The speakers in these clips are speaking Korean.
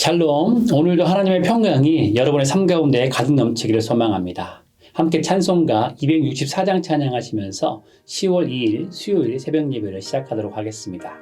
샬롬, 오늘도 하나님의 평강이 여러분의 삶 가운데 가득 넘치기를 소망합니다. 함께 찬송가 264장 찬양하시면서 10월 2일 수요일 새벽 예배를 시작하도록 하겠습니다.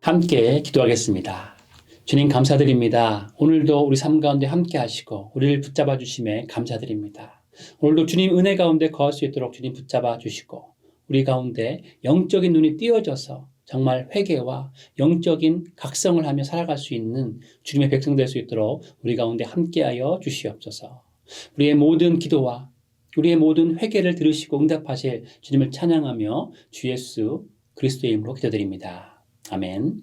함께 기도하겠습니다. 주님 감사드립니다. 오늘도 우리 삶 가운데 함께 하시고 우리를 붙잡아 주심에 감사드립니다. 오늘도 주님 은혜 가운데 거할 수 있도록 주님 붙잡아 주시고 우리 가운데 영적인 눈이 띄어져서 정말 회개와 영적인 각성을 하며 살아갈 수 있는 주님의 백성 될 수 있도록 우리 가운데 함께하여 주시옵소서. 우리의 모든 기도와 우리의 모든 회개를 들으시고 응답하실 주님을 찬양하며 주 예수 그리스도의 이름으로 기도드립니다. 아멘.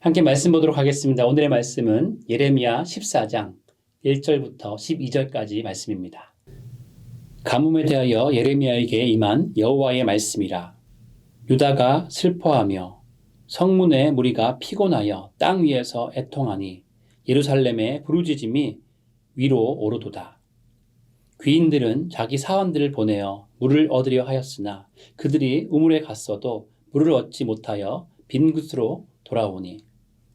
함께 말씀 보도록 하겠습니다. 오늘의 말씀은 예레미야 14장 1절부터 12절까지 말씀입니다. 가뭄에 대하여 예레미야에게 임한 여호와의 말씀이라. 유다가 슬퍼하며 성문의 무리가 피곤하여 땅 위에서 애통하니 예루살렘의 부르짖음이 위로 오르도다. 귀인들은 자기 사원들을 보내어 물을 얻으려 하였으나 그들이 우물에 갔어도 물을 얻지 못하여 빈 굿으로 돌아오니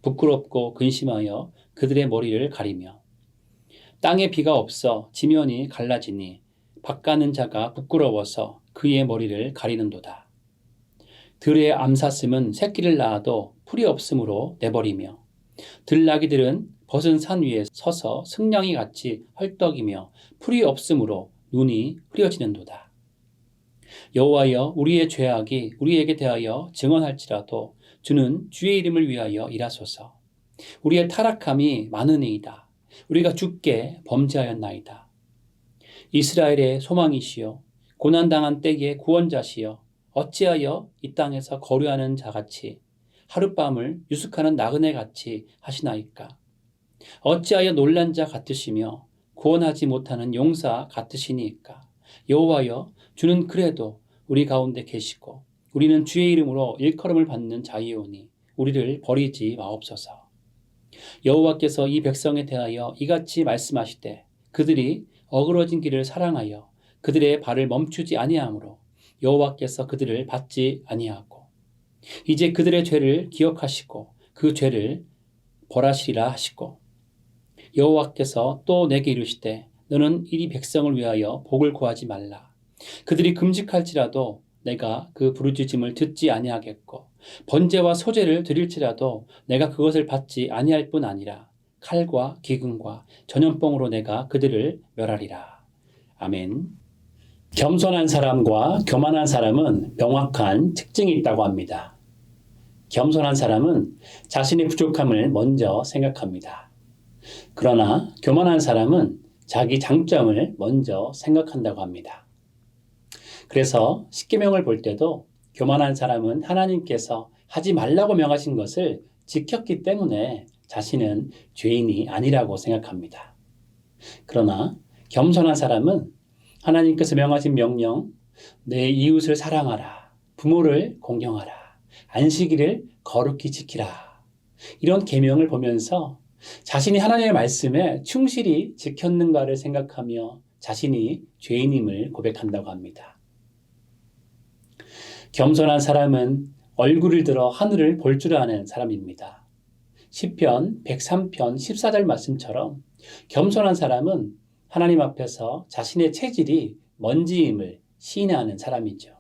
부끄럽고 근심하여 그들의 머리를 가리며 땅에 비가 없어 지면이 갈라지니 밭가는 자가 부끄러워서 그의 머리를 가리는도다. 들의 암사슴은 새끼를 낳아도 풀이 없으므로 내버리며 들나귀들은 벗은 산 위에 서서 승냥이 같이 헐떡이며 풀이 없으므로 눈이 흐려지는도다. 여호와여, 우리의 죄악이 우리에게 대하여 증언할지라도 주는 주의 이름을 위하여 일하소서. 우리의 타락함이 많으니이다. 우리가 주께 범죄하였나이다. 이스라엘의 소망이시여, 고난당한 때의 구원자시여, 어찌하여 이 땅에서 거류하는 자같이 하룻밤을 유숙하는 나그네같이 하시나이까. 어찌하여 놀란 자 같으시며 구원하지 못하는 용사 같으시니까. 여호와여, 주는 그래도 우리 가운데 계시고 우리는 주의 이름으로 일컬음을 받는 자이오니 우리를 버리지 마옵소서. 여호와께서 이 백성에 대하여 이같이 말씀하시되 그들이 어그러진 길을 사랑하여 그들의 발을 멈추지 아니하므로 여호와께서 그들을 받지 아니하고 이제 그들의 죄를 기억하시고 그 죄를 벌하시리라 하시고 여호와께서 또 내게 이르시되 너는 이 백성을 위하여 복을 구하지 말라. 그들이 금식할지라도 내가 그 부르짖음을 듣지 아니하겠고 번제와 소제를 드릴지라도 내가 그것을 받지 아니할 뿐 아니라 칼과 기근과 전염병으로 내가 그들을 멸하리라. 아멘. 겸손한 사람과 교만한 사람은 명확한 특징이 있다고 합니다. 겸손한 사람은 자신의 부족함을 먼저 생각합니다. 그러나 교만한 사람은 자기 장점을 먼저 생각한다고 합니다. 그래서 십계명을 볼 때도 교만한 사람은 하나님께서 하지 말라고 명하신 것을 지켰기 때문에 자신은 죄인이 아니라고 생각합니다. 그러나 겸손한 사람은 하나님께서 명하신 명령, 내 이웃을 사랑하라, 부모를 공경하라, 안식일을 거룩히 지키라, 이런 계명을 보면서 자신이 하나님의 말씀에 충실히 지켰는가를 생각하며 자신이 죄인임을 고백한다고 합니다. 겸손한 사람은 얼굴을 들어 하늘을 볼 줄 아는 사람입니다. 시편 103편 14절 말씀처럼 겸손한 사람은 하나님 앞에서 자신의 체질이 먼지임을 시인하는 사람이죠.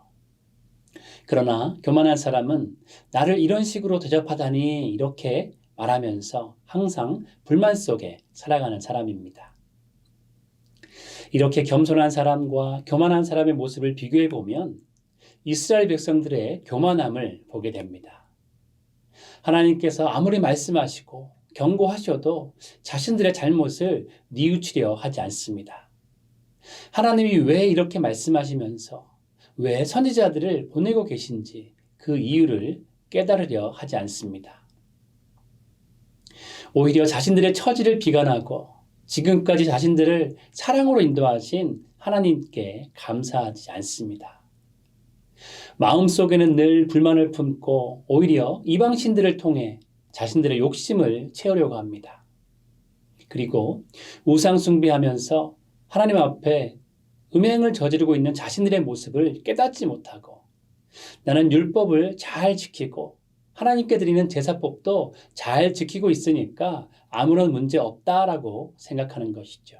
그러나 교만한 사람은 나를 이런 식으로 대접하다니 이렇게 말하면서 항상 불만 속에 살아가는 사람입니다. 이렇게 겸손한 사람과 교만한 사람의 모습을 비교해 보면 이스라엘 백성들의 교만함을 보게 됩니다. 하나님께서 아무리 말씀하시고 경고하셔도 자신들의 잘못을 뉘우치려 하지 않습니다. 하나님이 왜 이렇게 말씀하시면서 왜 선지자들을 보내고 계신지 그 이유를 깨달으려 하지 않습니다. 오히려 자신들의 처지를 비관하고 지금까지 자신들을 사랑으로 인도하신 하나님께 감사하지 않습니다. 마음속에는 늘 불만을 품고 오히려 이방신들을 통해 자신들의 욕심을 채우려고 합니다. 그리고 우상 숭배하면서 하나님 앞에 음행을 저지르고 있는 자신들의 모습을 깨닫지 못하고 나는 율법을 잘 지키고 하나님께 드리는 제사법도 잘 지키고 있으니까 아무런 문제 없다라고 생각하는 것이죠.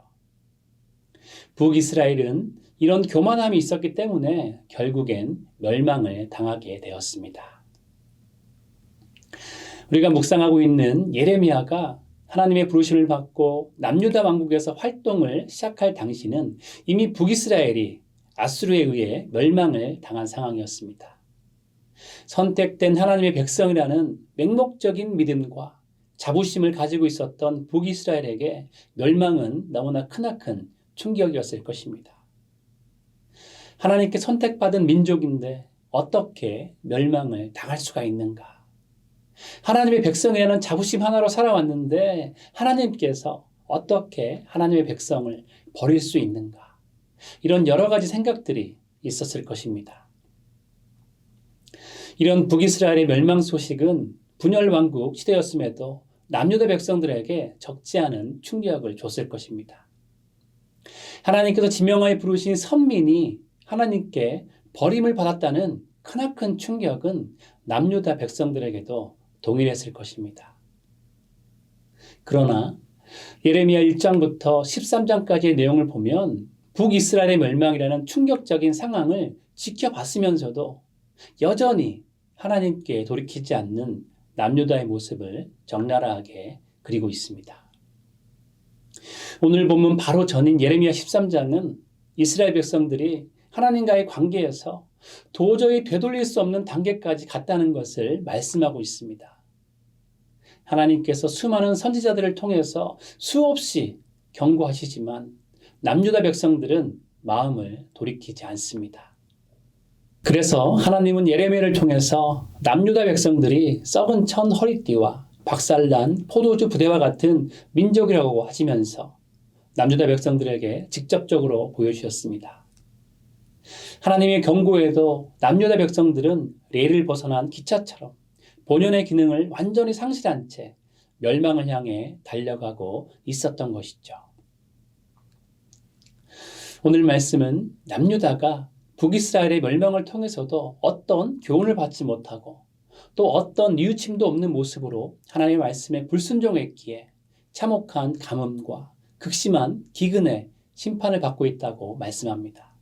북이스라엘은 이런 교만함이 있었기 때문에 결국엔 멸망을 당하게 되었습니다. 우리가 묵상하고 있는 예레미야가 하나님의 부르심을 받고 남유다 왕국에서 활동을 시작할 당시는 이미 북이스라엘이 아수르에 의해 멸망을 당한 상황이었습니다. 선택된 하나님의 백성이라는 맹목적인 믿음과 자부심을 가지고 있었던 북이스라엘에게 멸망은 너무나 크나큰 충격이었을 것입니다. 하나님께 선택받은 민족인데 어떻게 멸망을 당할 수가 있는가? 하나님의 백성이라는 자부심 하나로 살아왔는데 하나님께서 어떻게 하나님의 백성을 버릴 수 있는가? 이런 여러 가지 생각들이 있었을 것입니다. 이런 북이스라엘의 멸망 소식은 분열 왕국 시대였음에도 남유다 백성들에게 적지 않은 충격을 줬을 것입니다. 하나님께서 지명하여 부르신 선민이 하나님께 버림을 받았다는 크나큰 충격은 남유다 백성들에게도 동일했을 것입니다. 그러나 예레미야 1장부터 13장까지의 내용을 보면 북이스라엘의 멸망이라는 충격적인 상황을 지켜봤으면서도 여전히 하나님께 돌이키지 않는 남유다의 모습을 적나라하게 그리고 있습니다. 오늘 본문 바로 전인 예레미야 13장은 이스라엘 백성들이 하나님과의 관계에서 도저히 되돌릴 수 없는 단계까지 갔다는 것을 말씀하고 있습니다. 하나님께서 수많은 선지자들을 통해서 수없이 경고하시지만 남유다 백성들은 마음을 돌이키지 않습니다. 그래서 하나님은 예레미야를 통해서 남유다 백성들이 썩은 천 허리띠와 박살난 포도주 부대와 같은 민족이라고 하시면서 남유다 백성들에게 직접적으로 보여주셨습니다. 하나님의 경고에도 남유다 백성들은 레일을 벗어난 기차처럼 본연의 기능을 완전히 상실한 채 멸망을 향해 달려가고 있었던 것이죠. 오늘 말씀은 남유다가 북이스라엘의 멸망을 통해서도 어떤 교훈을 받지 못하고 또 어떤 뉘우침도 없는 모습으로 하나님의 말씀에 불순종했기에 참혹한 가뭄과 극심한 기근의 심판을 받고 있다고 말씀합니다.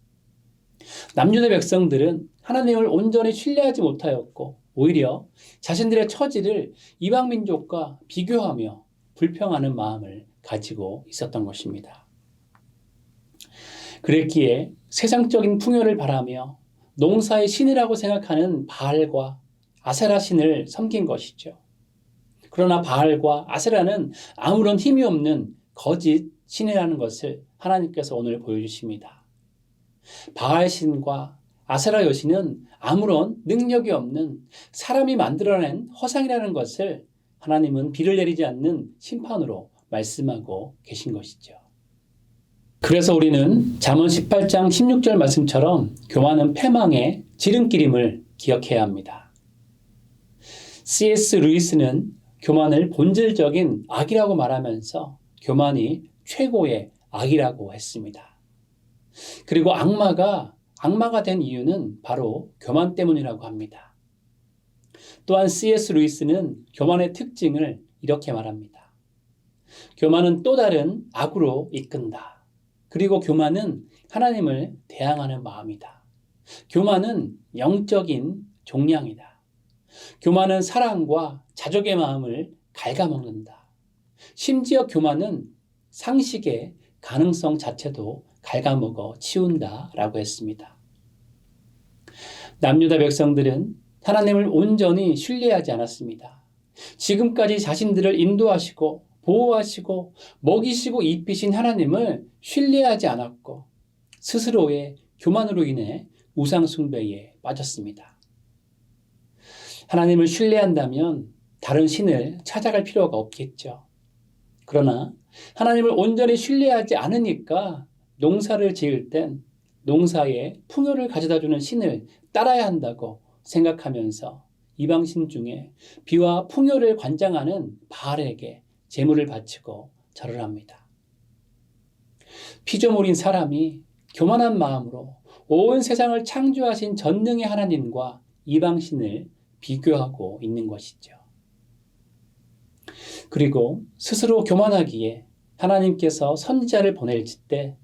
남유다 백성들은 하나님을 온전히 신뢰하지 못하였고 오히려 자신들의 처지를 이방 민족과 비교하며 불평하는 마음을 가지고 있었던 것입니다. 그랬기에 세상적인 풍요를 바라며 농사의 신이라고 생각하는 바알과 아세라 신을 섬긴 것이죠. 그러나 바알과 아세라는 아무런 힘이 없는 거짓 신이라는 것을 하나님께서 오늘 보여주십니다. 바알 신과 아세라 여신은 아무런 능력이 없는 사람이 만들어낸 허상이라는 것을 하나님은 비를 내리지 않는 심판으로 말씀하고 계신 것이죠. 그래서 우리는 잠언 18장 16절 말씀처럼 교만은 패망의 지름길임을 기억해야 합니다. C.S. 루이스는 교만을 본질적인 악이라고 말하면서 교만이 최고의 악이라고 했습니다. 그리고 악마가 된 이유는 바로 교만 때문이라고 합니다. 또한 C.S. 루이스는 교만의 특징을 이렇게 말합니다. 교만은 또 다른 악으로 이끈다. 그리고 교만은 하나님을 대항하는 마음이다. 교만은 영적인 종량이다. 교만은 사랑과 자족의 마음을 갉아먹는다. 심지어 교만은 상식의 가능성 자체도 갉아먹어 치운다라고 했습니다. 남유다 백성들은 하나님을 온전히 신뢰하지 않았습니다. 지금까지 자신들을 인도하시고 보호하시고 먹이시고 입히신 하나님을 신뢰하지 않았고 스스로의 교만으로 인해 우상 숭배에 빠졌습니다. 하나님을 신뢰한다면 다른 신을 찾아갈 필요가 없겠죠. 그러나 하나님을 온전히 신뢰하지 않으니까 농사를 지을 땐 농사에 풍요를 가져다주는 신을 따라야 한다고 생각하면서 이방신 중에 비와 풍요를 관장하는 바알에게 제물을 바치고 절을 합니다. 피조물인 사람이 교만한 마음으로 온 세상을 창조하신 전능의 하나님과 이방신을 비교하고 있는 것이죠. 그리고 스스로 교만하기에 하나님께서 선지자를 보낼 때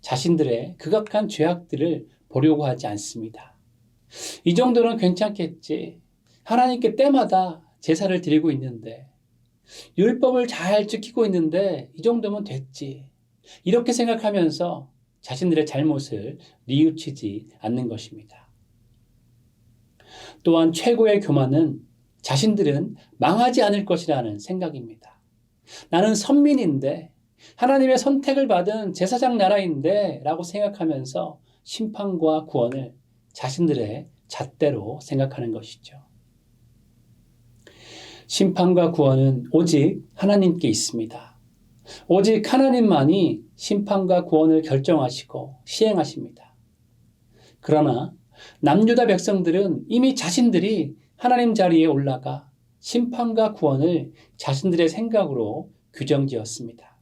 자신들의 극악한 죄악들을 보려고 하지 않습니다. 이 정도는 괜찮겠지. 하나님께 때마다 제사를 드리고 있는데 율법을 잘 지키고 있는데 이 정도면 됐지. 이렇게 생각하면서 자신들의 잘못을 뉘우치지 않는 것입니다. 또한 최고의 교만은 자신들은 망하지 않을 것이라는 생각입니다. 나는 선민인데 하나님의 선택을 받은 제사장 나라인데 라고 생각하면서 심판과 구원을 자신들의 잣대로 생각하는 것이죠. 심판과 구원은 오직 하나님께 있습니다. 오직 하나님만이 심판과 구원을 결정하시고 시행하십니다. 그러나 남유다 백성들은 이미 자신들이 하나님 자리에 올라가 심판과 구원을 자신들의 생각으로 규정지었습니다.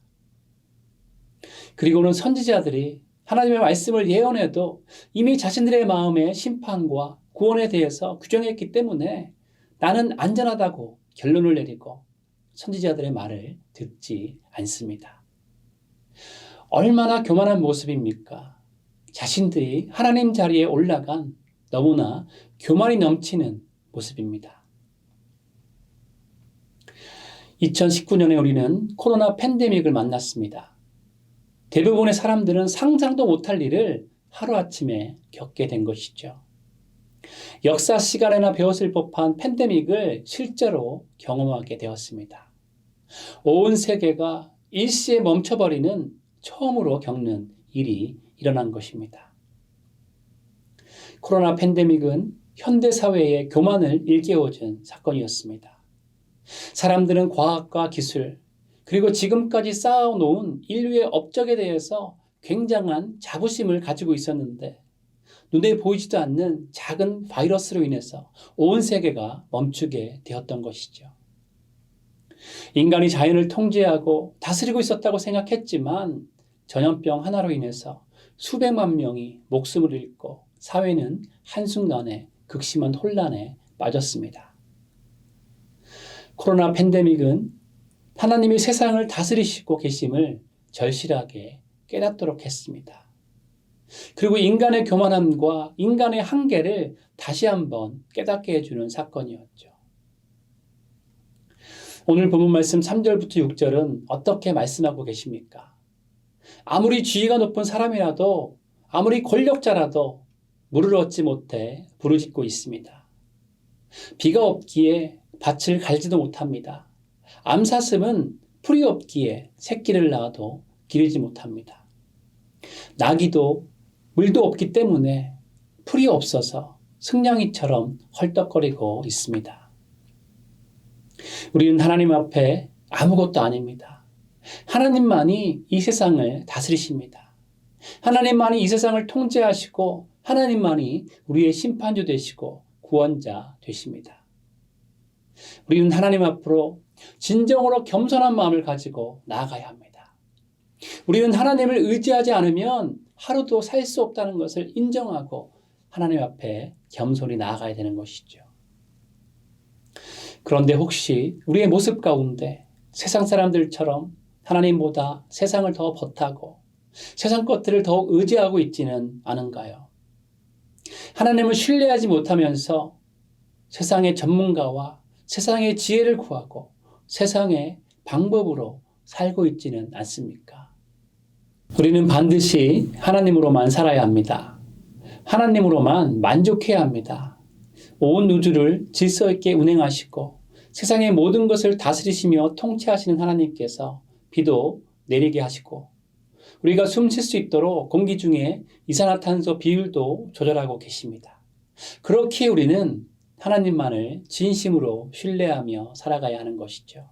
그리고는 선지자들이 하나님의 말씀을 예언해도 이미 자신들의 마음에 심판과 구원에 대해서 규정했기 때문에 나는 안전하다고 결론을 내리고 선지자들의 말을 듣지 않습니다. 얼마나 교만한 모습입니까? 자신들이 하나님 자리에 올라간 너무나 교만이 넘치는 모습입니다. 2019년에 우리는 코로나 팬데믹을 만났습니다. 대부분의 사람들은 상상도 못할 일을 하루아침에 겪게 된 것이죠. 역사 시간에나 배웠을 법한 팬데믹을 실제로 경험하게 되었습니다. 온 세계가 일시에 멈춰버리는 처음으로 겪는 일이 일어난 것입니다. 코로나 팬데믹은 현대사회의 교만을 일깨워준 사건이었습니다. 사람들은 과학과 기술, 그리고 지금까지 쌓아놓은 인류의 업적에 대해서 굉장한 자부심을 가지고 있었는데 눈에 보이지도 않는 작은 바이러스로 인해서 온 세계가 멈추게 되었던 것이죠. 인간이 자연을 통제하고 다스리고 있었다고 생각했지만 전염병 하나로 인해서 수백만 명이 목숨을 잃고 사회는 한순간에 극심한 혼란에 빠졌습니다. 코로나 팬데믹은 하나님이 세상을 다스리시고 계심을 절실하게 깨닫도록 했습니다. 그리고 인간의 교만함과 인간의 한계를 다시 한번 깨닫게 해주는 사건이었죠. 오늘 본문 말씀 3절부터 6절은 어떻게 말씀하고 계십니까? 아무리 지위가 높은 사람이라도 아무리 권력자라도 물을 얻지 못해 부르짖고 있습니다. 비가 없기에 밭을 갈지도 못합니다. 암사슴은 풀이 없기에 새끼를 낳아도 기르지 못합니다. 나귀도 물도 없기 때문에 풀이 없어서 승냥이처럼 헐떡거리고 있습니다. 우리는 하나님 앞에 아무것도 아닙니다. 하나님만이 이 세상을 다스리십니다. 하나님만이 이 세상을 통제하시고 하나님만이 우리의 심판주 되시고 구원자 되십니다. 우리는 하나님 앞으로 진정으로 겸손한 마음을 가지고 나아가야 합니다. 우리는 하나님을 의지하지 않으면 하루도 살 수 없다는 것을 인정하고 하나님 앞에 겸손히 나아가야 되는 것이죠. 그런데 혹시 우리의 모습 가운데 세상 사람들처럼 하나님보다 세상을 더 벗하고 세상 것들을 더욱 의지하고 있지는 않은가요? 하나님을 신뢰하지 못하면서 세상의 전문가와 세상의 지혜를 구하고 세상의 방법으로 살고 있지는 않습니까? 우리는 반드시 하나님으로만 살아야 합니다. 하나님으로만 만족해야 합니다. 온 우주를 질서 있게 운행하시고 세상의 모든 것을 다스리시며 통치하시는 하나님께서 비도 내리게 하시고 우리가 숨 쉴 수 있도록 공기 중에 이산화탄소 비율도 조절하고 계십니다. 그렇게 우리는 하나님만을 진심으로 신뢰하며 살아가야 하는 것이죠.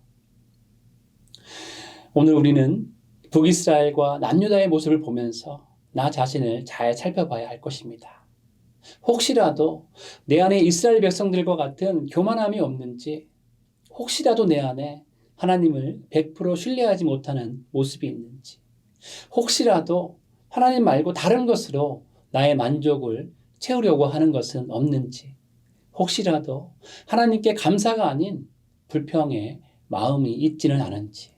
오늘 우리는 북이스라엘과 남유다의 모습을 보면서 나 자신을 잘 살펴봐야 할 것입니다. 혹시라도 내 안에 이스라엘 백성들과 같은 교만함이 없는지, 혹시라도 내 안에 하나님을 100% 신뢰하지 못하는 모습이 있는지, 혹시라도 하나님 말고 다른 것으로 나의 만족을 채우려고 하는 것은 없는지, 혹시라도 하나님께 감사가 아닌 불평의 마음이 있지는 않은지.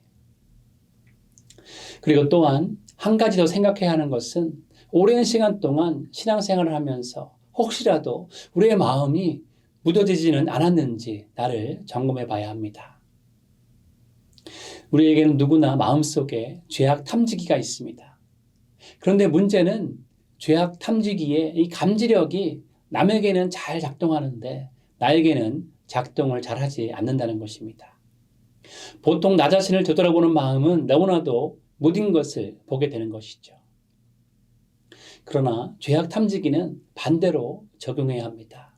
그리고 또한 한 가지 더 생각해야 하는 것은 오랜 시간 동안 신앙생활을 하면서 혹시라도 우리의 마음이 무뎌지지는 않았는지 나를 점검해 봐야 합니다. 우리에게는 누구나 마음속에 죄악 탐지기가 있습니다. 그런데 문제는 죄악 탐지기의 이 감지력이 남에게는 잘 작동하는데 나에게는 작동을 잘하지 않는다는 것입니다. 보통 나 자신을 되돌아보는 마음은 너무나도 무딘 것을 보게 되는 것이죠. 그러나 죄악 탐지기는 반대로 적용해야 합니다.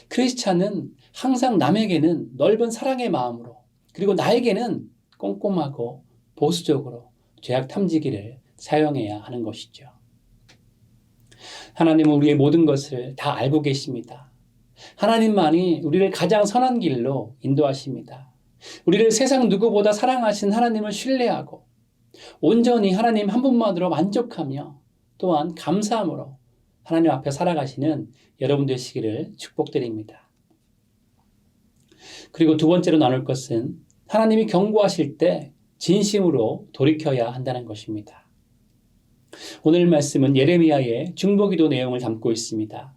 크리스찬은 항상 남에게는 넓은 사랑의 마음으로 그리고 나에게는 꼼꼼하고 보수적으로 죄악 탐지기를 사용해야 하는 것이죠. 하나님은 우리의 모든 것을 다 알고 계십니다. 하나님만이 우리를 가장 선한 길로 인도하십니다. 우리를 세상 누구보다 사랑하신 하나님을 신뢰하고 온전히 하나님 한 분만으로 만족하며 또한 감사함으로 하나님 앞에 살아가시는 여러분 되시기를 축복드립니다. 그리고 두 번째로 나눌 것은 하나님이 경고하실 때 진심으로 돌이켜야 한다는 것입니다. 오늘 말씀은 예레미야의 중보기도 내용을 담고 있습니다.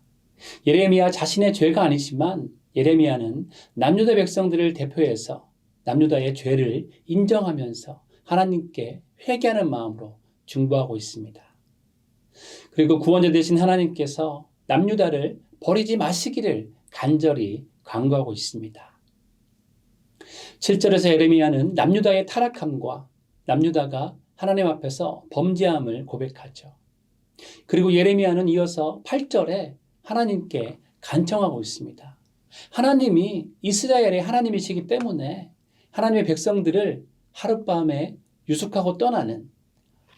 예레미야 자신의 죄가 아니지만 예레미야는 남유다 백성들을 대표해서 남유다의 죄를 인정하면서 하나님께 회개하는 마음으로 중보하고 있습니다. 그리고 구원자 되신 하나님께서 남유다를 버리지 마시기를 간절히 간구하고 있습니다. 7절에서 예레미야는 남유다의 타락함과 남유다가 하나님 앞에서 범죄함을 고백하죠. 그리고 예레미야는 이어서 8절에 하나님께 간청하고 있습니다. 하나님이 이스라엘의 하나님이시기 때문에 하나님의 백성들을 하룻밤에 유숙하고 떠나는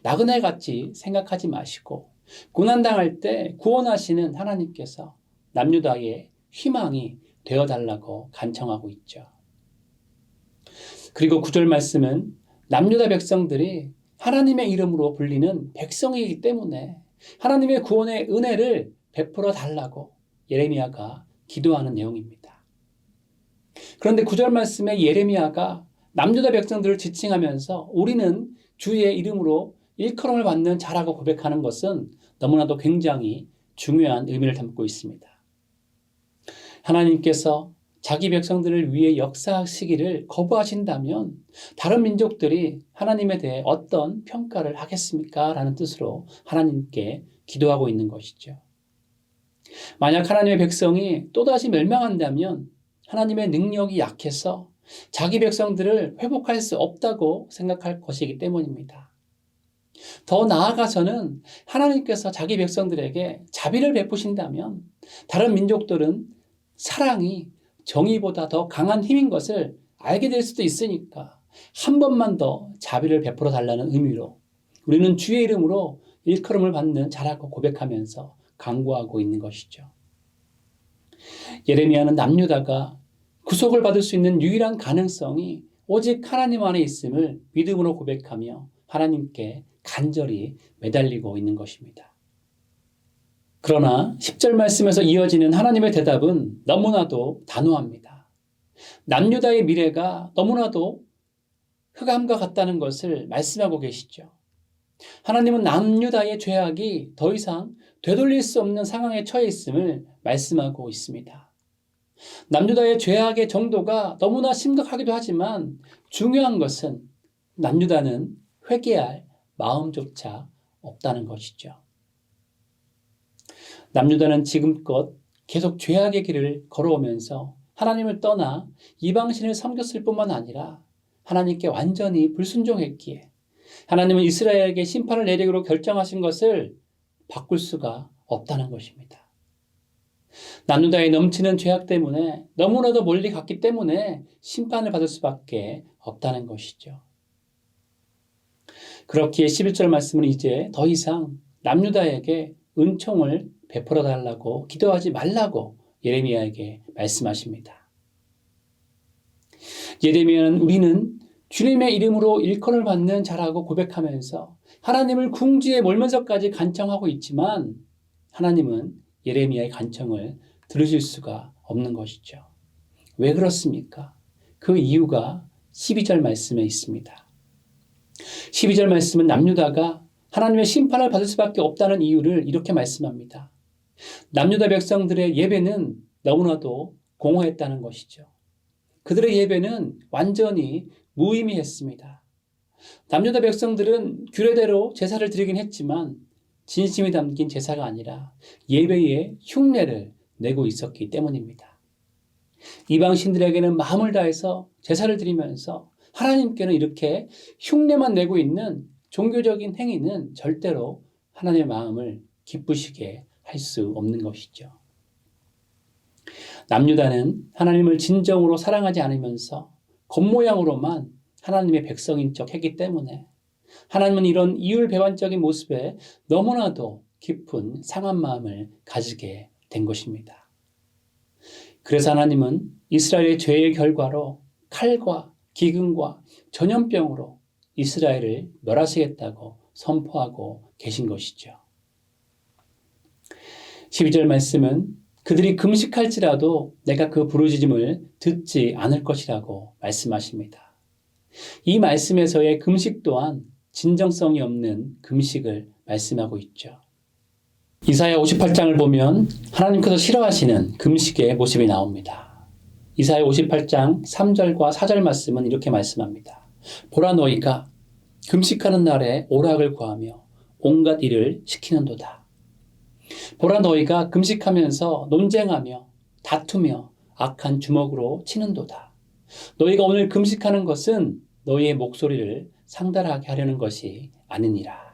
나그네같이 생각하지 마시고 고난당할 때 구원하시는 하나님께서 남유다의 희망이 되어달라고 간청하고 있죠. 그리고 9절 말씀은 남유다 백성들이 하나님의 이름으로 불리는 백성이기 때문에 하나님의 구원의 은혜를 베풀어 달라고 예레미야가 기도하는 내용입니다. 그런데 9절 말씀에 예레미야가 남유다 백성들을 지칭하면서 우리는 주의 이름으로 일컬음을 받는 자라고 고백하는 것은 너무나도 굉장히 중요한 의미를 담고 있습니다. 하나님께서 자기 백성들을 위해 역사하시기를 거부하신다면 다른 민족들이 하나님에 대해 어떤 평가를 하겠습니까? 라는 뜻으로 하나님께 기도하고 있는 것이죠. 만약 하나님의 백성이 또다시 멸망한다면 하나님의 능력이 약해서 자기 백성들을 회복할 수 없다고 생각할 것이기 때문입니다. 더 나아가서는 하나님께서 자기 백성들에게 자비를 베푸신다면 다른 민족들은 사랑이 정의보다 더 강한 힘인 것을 알게 될 수도 있으니까 한 번만 더 자비를 베풀어 달라는 의미로 우리는 주의 이름으로 일컬음을 받는 자라고 고백하면서 간구하고 있는 것이죠. 예레미야는 남유다가 구속을 받을 수 있는 유일한 가능성이 오직 하나님 안에 있음을 믿음으로 고백하며 하나님께 간절히 매달리고 있는 것입니다. 그러나 10절 말씀에서 이어지는 하나님의 대답은 너무나도 단호합니다. 남유다의 미래가 너무나도 흑암과 같다는 것을 말씀하고 계시죠. 하나님은 남유다의 죄악이 더 이상 되돌릴 수 없는 상황에 처해 있음을 말씀하고 있습니다. 남유다의 죄악의 정도가 너무나 심각하기도 하지만 중요한 것은 남유다는 회개할 마음조차 없다는 것이죠. 남유다는 지금껏 계속 죄악의 길을 걸어오면서 하나님을 떠나 이방신을 섬겼을 뿐만 아니라 하나님께 완전히 불순종했기에 하나님은 이스라엘에게 심판을 내리기로 결정하신 것을 바꿀 수가 없다는 것입니다. 남유다의 넘치는 죄악 때문에 너무나도 멀리 갔기 때문에 심판을 받을 수밖에 없다는 것이죠. 그렇기에 11절 말씀은 이제 더 이상 남유다에게 은총을 베풀어 달라고 기도하지 말라고 예레미야에게 말씀하십니다. 예레미야는 우리는 주님의 이름으로 일컬음을 받는 자라고 고백하면서 하나님을 궁지에 몰면서까지 간청하고 있지만 하나님은 예레미야의 간청을 들으실 수가 없는 것이죠. 왜 그렇습니까? 그 이유가 12절 말씀에 있습니다. 12절 말씀은 남유다가 하나님의 심판을 받을 수밖에 없다는 이유를 이렇게 말씀합니다. 남유다 백성들의 예배는 너무나도 공허했다는 것이죠. 그들의 예배는 완전히 무의미했습니다. 남유다 백성들은 규례대로 제사를 드리긴 했지만 진심이 담긴 제사가 아니라 예배의 흉내를 내고 있었기 때문입니다. 이방 신들에게는 마음을 다해서 제사를 드리면서 하나님께는 이렇게 흉내만 내고 있는 종교적인 행위는 절대로 하나님의 마음을 기쁘시게 할 수 없는 것이죠. 남유다는 하나님을 진정으로 사랑하지 않으면서 겉모양으로만 하나님의 백성인 척 했기 때문에 하나님은 이런 이율배반적인 모습에 너무나도 깊은 상한 마음을 가지게 된 것입니다. 그래서 하나님은 이스라엘의 죄의 결과로 칼과 기근과 전염병으로 이스라엘을 멸하시겠다고 선포하고 계신 것이죠. 12절 말씀은 그들이 금식할지라도 내가 그 부르짖음을 듣지 않을 것이라고 말씀하십니다. 이 말씀에서의 금식 또한 진정성이 없는 금식을 말씀하고 있죠. 이사야 58장을 보면 하나님께서 싫어하시는 금식의 모습이 나옵니다. 이사야 58장 3절과 4절 말씀은 이렇게 말씀합니다. 보라 너희가 금식하는 날에 오락을 구하며 온갖 일을 시키는도다. 보라 너희가 금식하면서 논쟁하며 다투며 악한 주먹으로 치는도다. 너희가 오늘 금식하는 것은 너희의 목소리를 상달하게 하려는 것이 아니니라.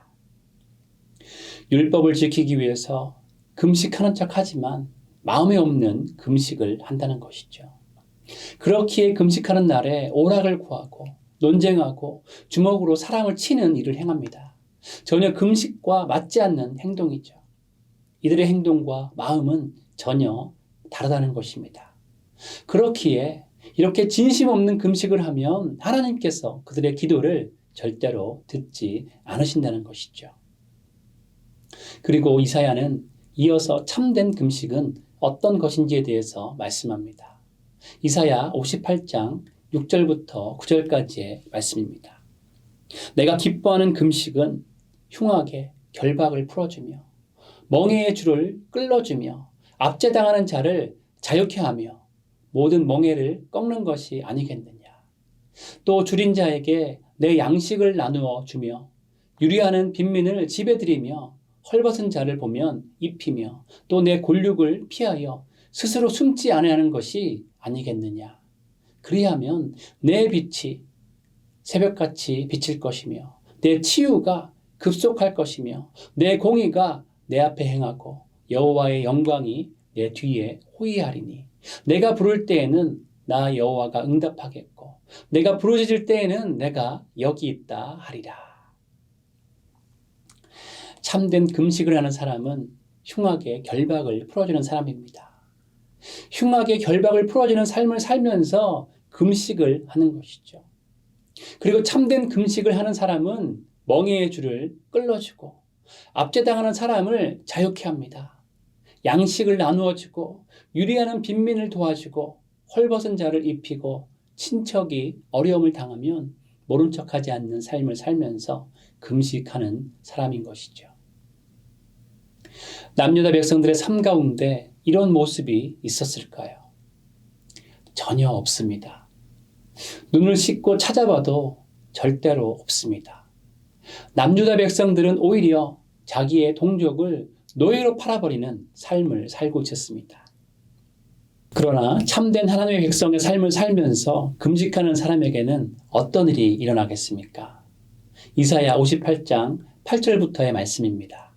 율법을 지키기 위해서 금식하는 척하지만 마음에 없는 금식을 한다는 것이죠. 그렇기에 금식하는 날에 오락을 구하고 논쟁하고 주먹으로 사람을 치는 일을 행합니다. 전혀 금식과 맞지 않는 행동이죠. 이들의 행동과 마음은 전혀 다르다는 것입니다. 그렇기에 이렇게 진심 없는 금식을 하면 하나님께서 그들의 기도를 절대로 듣지 않으신다는 것이죠. 그리고 이사야는 이어서 참된 금식은 어떤 것인지에 대해서 말씀합니다. 이사야 58장 6절부터 9절까지의 말씀입니다. 내가 기뻐하는 금식은 흉악의 결박을 풀어주며 멍에의 줄을 끌어주며 압제당하는 자를 자유케 하며 모든 멍에를 꺾는 것이 아니겠느냐. 또 줄인 자에게 내 양식을 나누어 주며 유리하는 빈민을 집에 들이며 헐벗은 자를 보면 입히며 또 내 골육을 피하여 스스로 숨지 아니하는 것이 아니겠느냐. 그리하면 내 빛이 새벽같이 비칠 것이며 내 치유가 급속할 것이며 내 공의가 내 앞에 행하고 여호와의 영광이 내 뒤에 호위하리니 내가 부를 때에는 나 여호와가 응답하겠고 내가 부르짖을 때에는 내가 여기 있다 하리라. 참된 금식을 하는 사람은 흉악의 결박을 풀어주는 사람입니다. 흉악의 결박을 풀어주는 삶을 살면서 금식을 하는 것이죠. 그리고 참된 금식을 하는 사람은 멍에의 줄을 끌어주고 압제당하는 사람을 자유케 합니다. 양식을 나누어 주고 유리하는 빈민을 도와주고 헐벗은 자를 입히고 친척이 어려움을 당하면 모른 척하지 않는 삶을 살면서 금식하는 사람인 것이죠. 남유다 백성들의 삶 가운데 이런 모습이 있었을까요? 전혀 없습니다. 눈을 씻고 찾아봐도 절대로 없습니다. 남유다 백성들은 오히려 자기의 동족을 노예로 팔아버리는 삶을 살고 있었습니다. 그러나 참된 하나님의 백성의 삶을 살면서 금식하는 사람에게는 어떤 일이 일어나겠습니까? 이사야 58장 8절부터의 말씀입니다.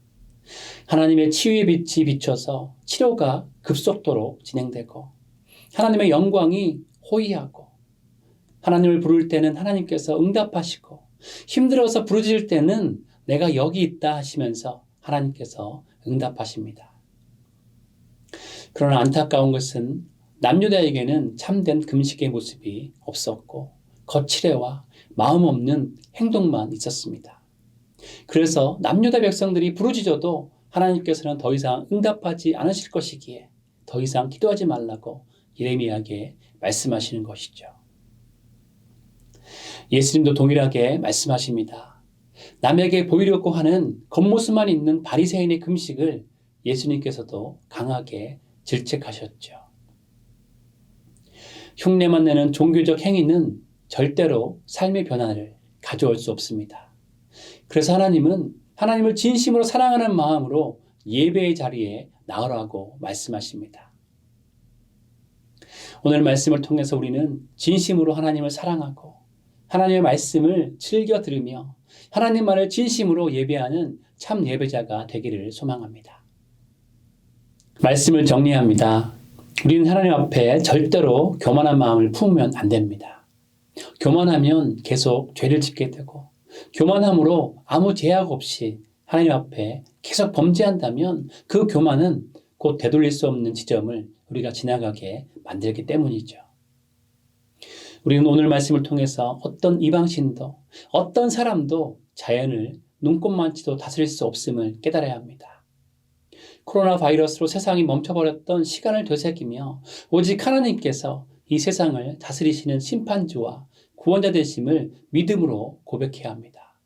하나님의 치유의 빛이 비춰서 치료가 급속도로 진행되고 하나님의 영광이 호위하고 하나님을 부를 때는 하나님께서 응답하시고 힘들어서 부르짖을 때는 내가 여기 있다 하시면서 하나님께서 응답하십니다. 그러나 안타까운 것은 남유다에게는 참된 금식의 모습이 없었고 거칠애와 마음 없는 행동만 있었습니다. 그래서 남유다 백성들이 부르짖어도 하나님께서는 더 이상 응답하지 않으실 것이기에 더 이상 기도하지 말라고 예레미야에게 말씀하시는 것이죠. 예수님도 동일하게 말씀하십니다. 남에게 보이려고 하는 겉모습만 있는 바리새인의 금식을 예수님께서도 강하게 질책하셨죠. 흉내만 내는 종교적 행위는 절대로 삶의 변화를 가져올 수 없습니다. 그래서 하나님은 하나님을 진심으로 사랑하는 마음으로 예배의 자리에 나오라고 말씀하십니다. 오늘 말씀을 통해서 우리는 진심으로 하나님을 사랑하고 하나님의 말씀을 즐겨 들으며 하나님만을 진심으로 예배하는 참 예배자가 되기를 소망합니다. 말씀을 정리합니다. 우리는 하나님 앞에 절대로 교만한 마음을 품으면 안 됩니다. 교만하면 계속 죄를 짓게 되고, 교만함으로 아무 제약 없이 하나님 앞에 계속 범죄한다면 그 교만은 곧 되돌릴 수 없는 지점을 우리가 지나가게 만들기 때문이죠. 우리는 오늘 말씀을 통해서 어떤 이방신도 어떤 사람도 자연을 눈꼽만치도 다스릴 수 없음을 깨달아야 합니다. 코로나 바이러스로 세상이 멈춰버렸던 시간을 되새기며 오직 하나님께서 이 세상을 다스리시는 심판주와 구원자 되심을 믿음으로 고백해야 합니다.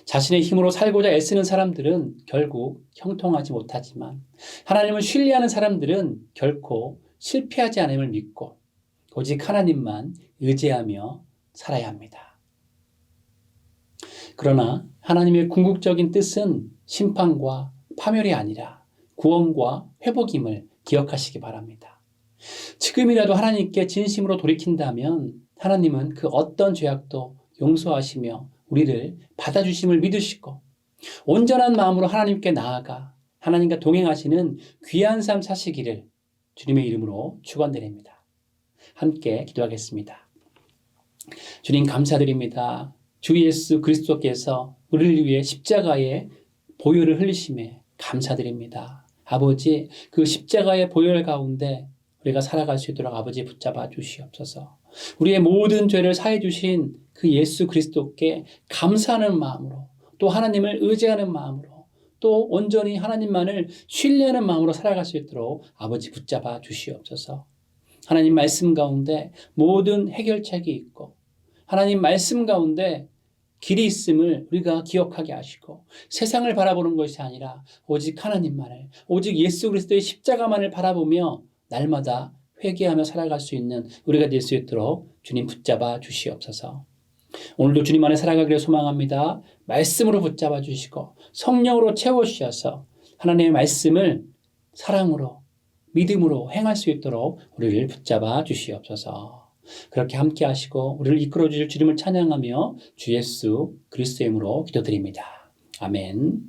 자신의 힘으로 살고자 애쓰는 사람들은 결국 형통하지 못하지만 하나님을 신뢰하는 사람들은 결코 실패하지 않음을 믿고 오직 하나님만 의지하며 살아야 합니다. 그러나 하나님의 궁극적인 뜻은 심판과 파멸이 아니라 구원과 회복임을 기억하시기 바랍니다. 지금이라도 하나님께 진심으로 돌이킨다면 하나님은 그 어떤 죄악도 용서하시며 우리를 받아주심을 믿으시고 온전한 마음으로 하나님께 나아가 하나님과 동행하시는 귀한 삶 사시기를 주님의 이름으로 축원드립니다. 함께 기도하겠습니다. 주님 감사드립니다. 주 예수 그리스도께서 우리를 위해 십자가의 보혈을 흘리심에 감사드립니다. 아버지, 그 십자가의 보혈 가운데 우리가 살아갈 수 있도록 아버지 붙잡아 주시옵소서. 우리의 모든 죄를 사해 주신 그 예수 그리스도께 감사하는 마음으로, 또 하나님을 의지하는 마음으로, 또 온전히 하나님만을 신뢰하는 마음으로 살아갈 수 있도록 아버지 붙잡아 주시옵소서. 하나님 말씀 가운데 모든 해결책이 있고 하나님 말씀 가운데 길이 있음을 우리가 기억하게 하시고 세상을 바라보는 것이 아니라 오직 하나님만을, 오직 예수 그리스도의 십자가만을 바라보며 날마다 회개하며 살아갈 수 있는 우리가 될 수 있도록 주님 붙잡아 주시옵소서. 오늘도 주님 안에 살아가기를 소망합니다. 말씀으로 붙잡아 주시고 성령으로 채워주셔서 하나님의 말씀을 사랑으로 믿음으로 행할 수 있도록 우리를 붙잡아 주시옵소서. 그렇게 함께 하시고 우리를 이끌어 주실 주님을 찬양하며 주 예수 그리스도의 이름으로 기도드립니다. 아멘.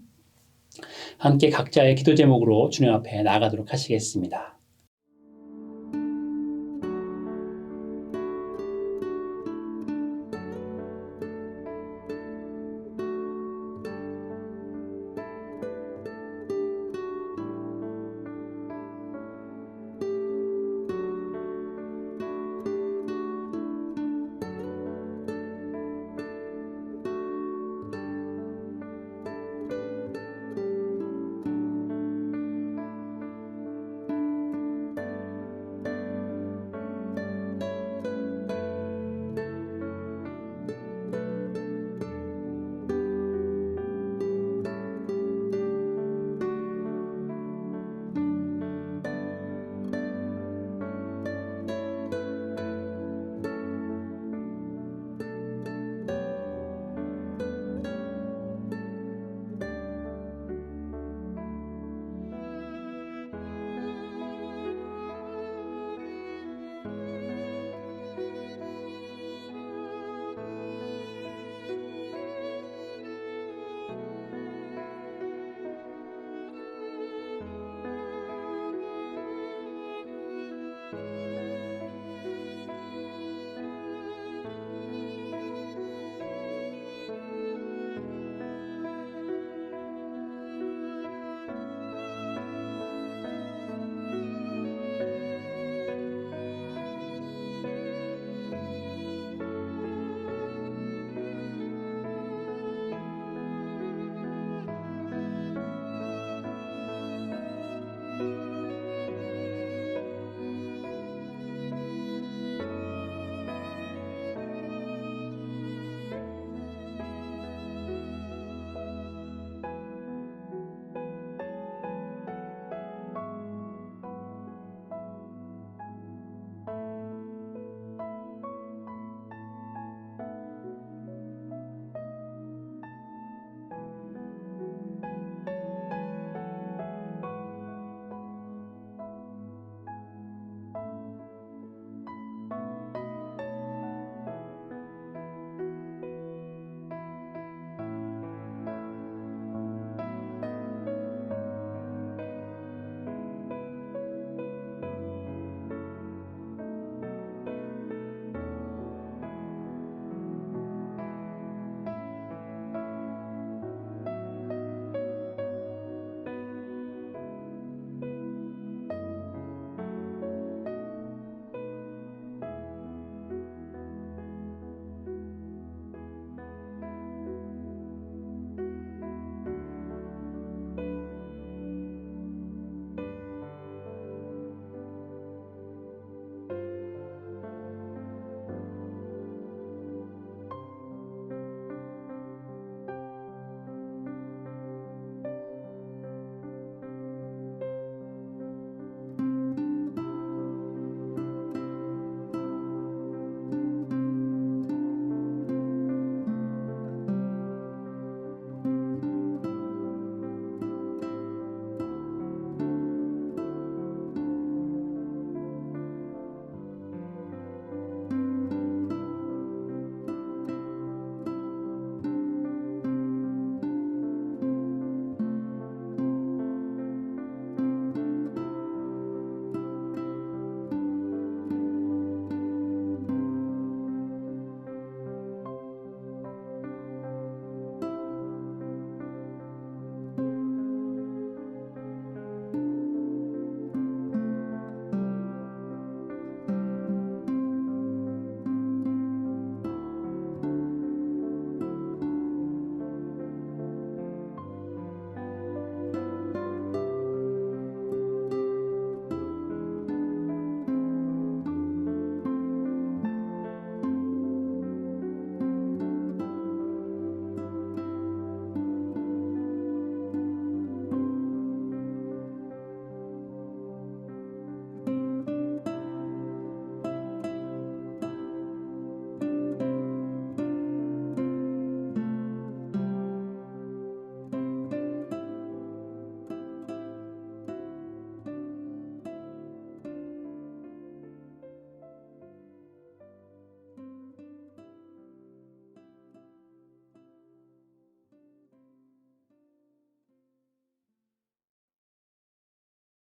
함께 각자의 기도 제목으로 주님 앞에 나아가도록 하시겠습니다.